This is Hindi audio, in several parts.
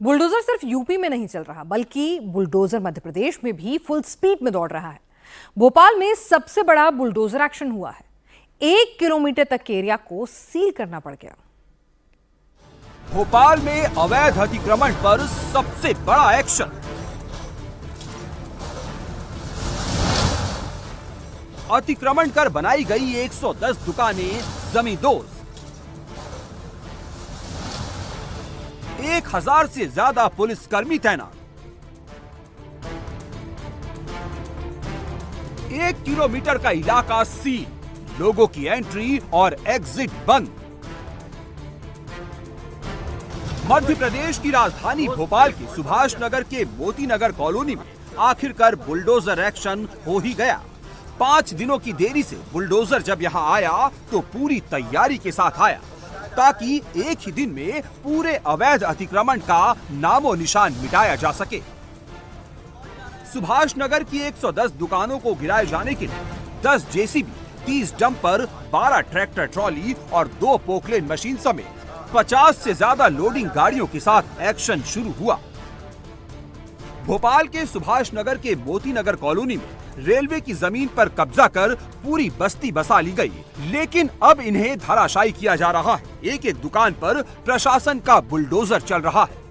बुलडोजर सिर्फ यूपी में नहीं चल रहा, बल्कि बुलडोजर मध्य प्रदेश में भी फुल स्पीड में दौड़ रहा है। भोपाल में सबसे बड़ा बुलडोजर एक्शन हुआ है। 1 किलोमीटर तक के एरिया को सील करना पड़ गया। भोपाल में अवैध अतिक्रमण पर सबसे बड़ा एक्शन। अतिक्रमण कर बनाई गई 110 दुकानें जमींदोज। 1000 से ज्यादा पुलिसकर्मी तैनात। 1 किलोमीटर का इलाका सील, लोगों की एंट्री और एग्जिट बंद। मध्य प्रदेश की राजधानी भोपाल के सुभाष नगर के मोती नगर कॉलोनी में आखिरकार बुलडोजर एक्शन हो ही गया। 5 दिनों की देरी से बुलडोजर जब यहां आया तो पूरी तैयारी के साथ आया, ताकि एक ही दिन में पूरे अवैध अतिक्रमण का नामो निशान मिटाया जा सके। सुभाष नगर की 110 दुकानों को गिराए जाने के लिए 10 जेसीबी, 30 डंपर, 12 ट्रैक्टर ट्रॉली और 2 पोकलेन मशीन समेत 50 से ज्यादा लोडिंग गाड़ियों के साथ एक्शन शुरू हुआ। भोपाल के सुभाष नगर के मोती नगर कॉलोनी में रेलवे की जमीन पर कब्जा कर पूरी बस्ती बसा ली गई, लेकिन अब इन्हें धराशायी किया जा रहा है। एक एक दुकान पर प्रशासन का बुलडोजर चल रहा है।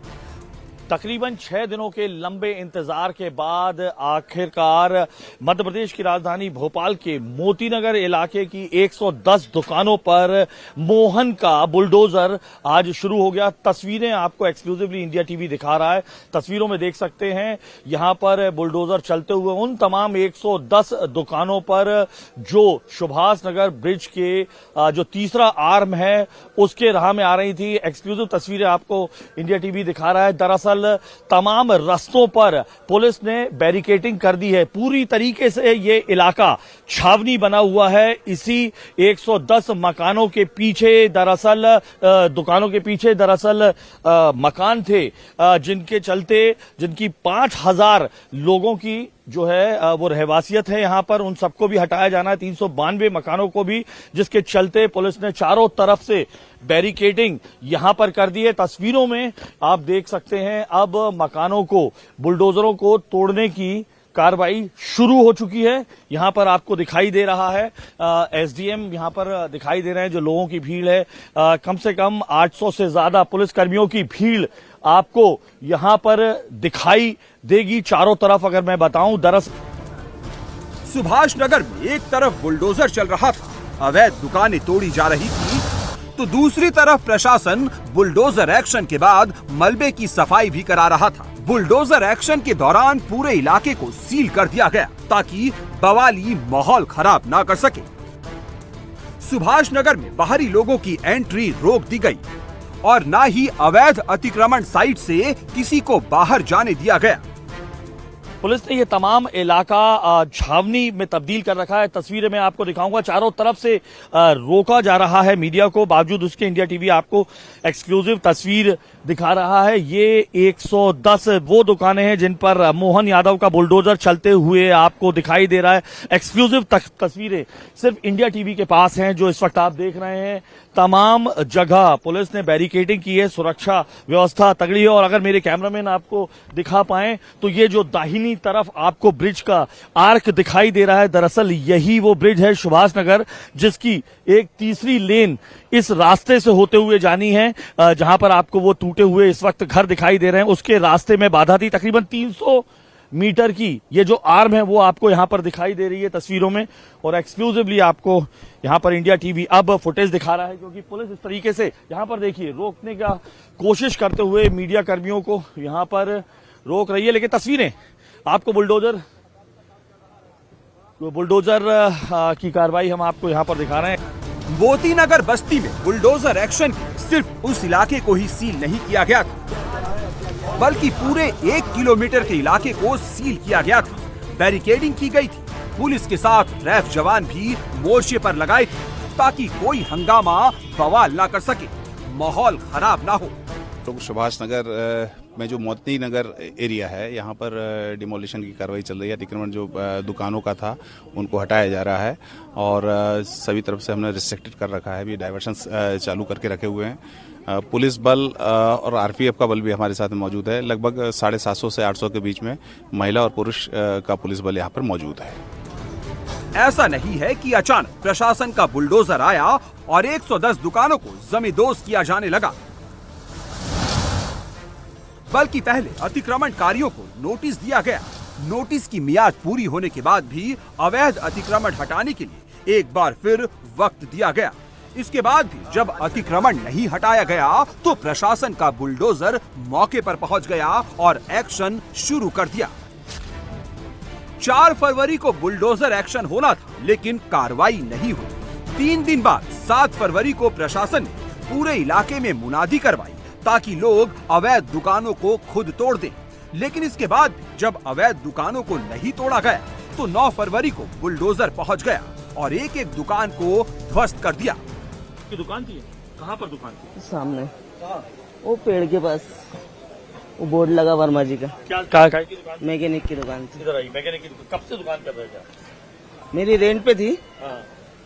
तकरीबन 6 दिनों के लंबे इंतजार के बाद आखिरकार मध्य प्रदेश की राजधानी भोपाल के मोती नगर इलाके की 110 दुकानों पर मोहन का बुलडोजर आज शुरू हो गया। तस्वीरें आपको एक्सक्लूसिवली इंडिया टीवी दिखा रहा है। तस्वीरों में देख सकते हैं यहां पर बुलडोजर चलते हुए उन तमाम 110 दुकानों पर जो सुभाष नगर ब्रिज के जो तीसरा आर्म है उसके राह में आ रही थी। एक्सक्लूसिव तस्वीरें आपको इंडिया टीवी दिखा रहा है। दरअसल तमाम रास्तों पर पुलिस ने बैरिकेडिंग कर दी है। पूरी तरीके से ये इलाका छावनी बना हुआ है। इसी 110 मकानों के पीछे दरअसल दुकानों के पीछे दरअसल मकान थे जिनके चलते जिनकी 5000 लोगों की जो है वो रहवासियत है यहाँ पर, उन सबको भी हटाया जाना है। 392 मकानों को भी, जिसके चलते पुलिस ने चारों तरफ से बैरिकेडिंग यहां पर कर दी है। तस्वीरों में आप देख सकते हैं अब मकानों को, बुलडोजरों को तोड़ने की कार्रवाई शुरू हो चुकी है। यहां पर आपको दिखाई दे रहा है एसडीएम यहां पर दिखाई दे रहे हैं। जो लोगों की भीड़ है कम से कम 800 से ज्यादा पुलिसकर्मियों की भीड़ आपको यहां पर दिखाई देगी चारों तरफ। अगर मैं बताऊं, दरअसल सुभाष नगर में एक तरफ बुलडोजर चल रहा था, अवैध दुकानें तोड़ी जा रही थी, तो दूसरी तरफ प्रशासन बुलडोजर एक्शन के बाद मलबे की सफाई भी करा रहा था। बुलडोजर एक्शन के दौरान पूरे इलाके को सील कर दिया गया ताकि बवाली माहौल खराब ना कर सके। सुभाष नगर में बाहरी लोगों की एंट्री रोक दी गई और ना ही अवैध अतिक्रमण साइट से किसी को बाहर जाने दिया गया। पुलिस ने ये तमाम इलाका छावनी में तब्दील कर रखा है। तस्वीरें मैं आपको दिखाऊंगा। चारों तरफ से रोका जा रहा है मीडिया को, बावजूद उसके इंडिया टीवी आपको एक्सक्लूसिव तस्वीर दिखा रहा है। ये 110 वो दुकानें हैं जिन पर मोहन यादव का बुलडोजर चलते हुए आपको दिखाई दे रहा है। एक्सक्लूसिव तस्वीरें सिर्फ इंडिया टीवी के पास हैं जो इस वक्त आप देख रहे हैं। तमाम जगह पुलिस ने बैरिकेडिंग की है, सुरक्षा व्यवस्था तगड़ी है। और अगर मेरे कैमरामैन आपको दिखा पाएं तो ये जो दाहिनी तरफ आपको ब्रिज का आर्क दिखाई दे रहा है, दरअसल यही वो ब्रिज है सुभाष नगर, जिसकी एक तीसरी लेन इस रास्ते से होते हुए जानी है। जहां पर आपको वो टूटे हुए इस वक्त घर दिखाई दे रहे हैं, उसके रास्ते में बाधा थी। तकरीबन 300 मीटर की ये जो आर्म है वो आपको यहां पर दिखाई दे रही है तस्वीरों में। और एक्सक्लूसिवली आपको यहां पर इंडिया टीवी अब फुटेज दिखा रहा है, क्योंकि पुलिस इस तरीके से यहां पर देखिए रोकने का कोशिश करते हुए मीडिया कर्मियों को यहां पर रोक रही है। लेकिन तस्वीरें आपको बुलडोजर की कार्रवाई हम आपको यहां पर दिखा रहे हैं। मोती नगर बस्ती में बुलडोजर एक्शन सिर्फ उस इलाके को ही सील नहीं किया गया था, बल्कि पूरे 1 किलोमीटर के इलाके को सील किया गया था। बैरिकेडिंग की गई थी। पुलिस के साथ रैफ जवान भी मोर्चे पर लगाए थे ताकि कोई हंगामा बवाल ना कर सके, माहौल खराब ना हो। लोग सुभाष नगर में जो मोती नगर एरिया है यहाँ पर डिमोलिशन की कार्रवाई चल रही है। अतिक्रमण जो दुकानों का था उनको हटाया जा रहा है और सभी तरफ से हमने रिस्ट्रिक्टेड कर रखा है। अभी डाइवर्शन चालू करके रखे हुए हैं। पुलिस बल और आरपीएफ का बल भी हमारे साथ मौजूद है। लगभग 750 से 800 के बीच में महिला और पुरुष का पुलिस बल यहाँ पर मौजूद है। ऐसा नहीं है कि अचानक प्रशासन का बुलडोजर आया और 110 दुकानों को जमींदोज किया जाने लगा, बल्कि पहले अतिक्रमणकारियों को नोटिस दिया गया। नोटिस की मियाद पूरी होने के बाद भी अवैध अतिक्रमण हटाने के लिए एक बार फिर वक्त दिया गया। इसके बाद भी जब अतिक्रमण नहीं हटाया गया तो प्रशासन का बुलडोजर मौके पर पहुंच गया और एक्शन शुरू कर दिया। 4 फरवरी को बुलडोजर एक्शन होना था, लेकिन कार्रवाई नहीं हुई। 3 दिन बाद 7 फरवरी को प्रशासन ने पूरे इलाके में मुनादी करवाई ताकि लोग अवैध दुकानों को खुद तोड़ दें। लेकिन इसके बाद भी जब अवैध दुकानों को नहीं तोड़ा गया तो 9 फरवरी को बुलडोजर पहुंच गया और एक एक दुकान को ध्वस्त कर दिया। की दुकान थी? कहाँ पर दुकान थी? सामने वो पेड़ के पास वो बोर्ड लगा वर्मा जी का। क्या की दुकान? मैकेनिक की दुकान थी। इधर आई मैकेनिक की दुकान। कब से दुकान कर रहे थे? मेरी रेंट पे थी। हाँ।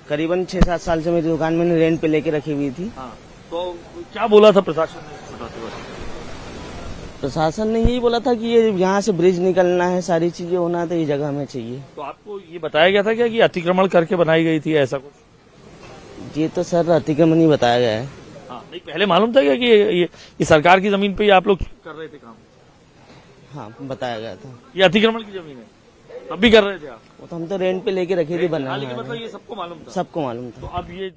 करीबन 6-7 साल से मेरी दुकान मैंने रेंट पे लेके रखी हुई थी। हाँ। तो क्या बोला था प्रशासन ने? प्रशासन ने यही बोला था कि ये यहाँ से ब्रिज निकलना है, सारी चीजें होना तो ये जगह हमें चाहिए। तो आपको ये बताया गया था क्या कि अतिक्रमण करके बनाई गई थी ऐसा कुछ? ये तो सर अतिक्रमण ही बताया गया है। हाँ, नहीं पहले मालूम था क्या कि ये सरकार की जमीन पे ही आप लोग कर रहे थे काम? हाँ, बताया गया था। ये अतिक्रमण की जमीन है, तब भी कर रहे थे आप? वो तो हम तो रेंट पे लेके रखी थी बना। लेकिन मतलब ये सबको मालूम था? सबको मालूम था। तो अब ये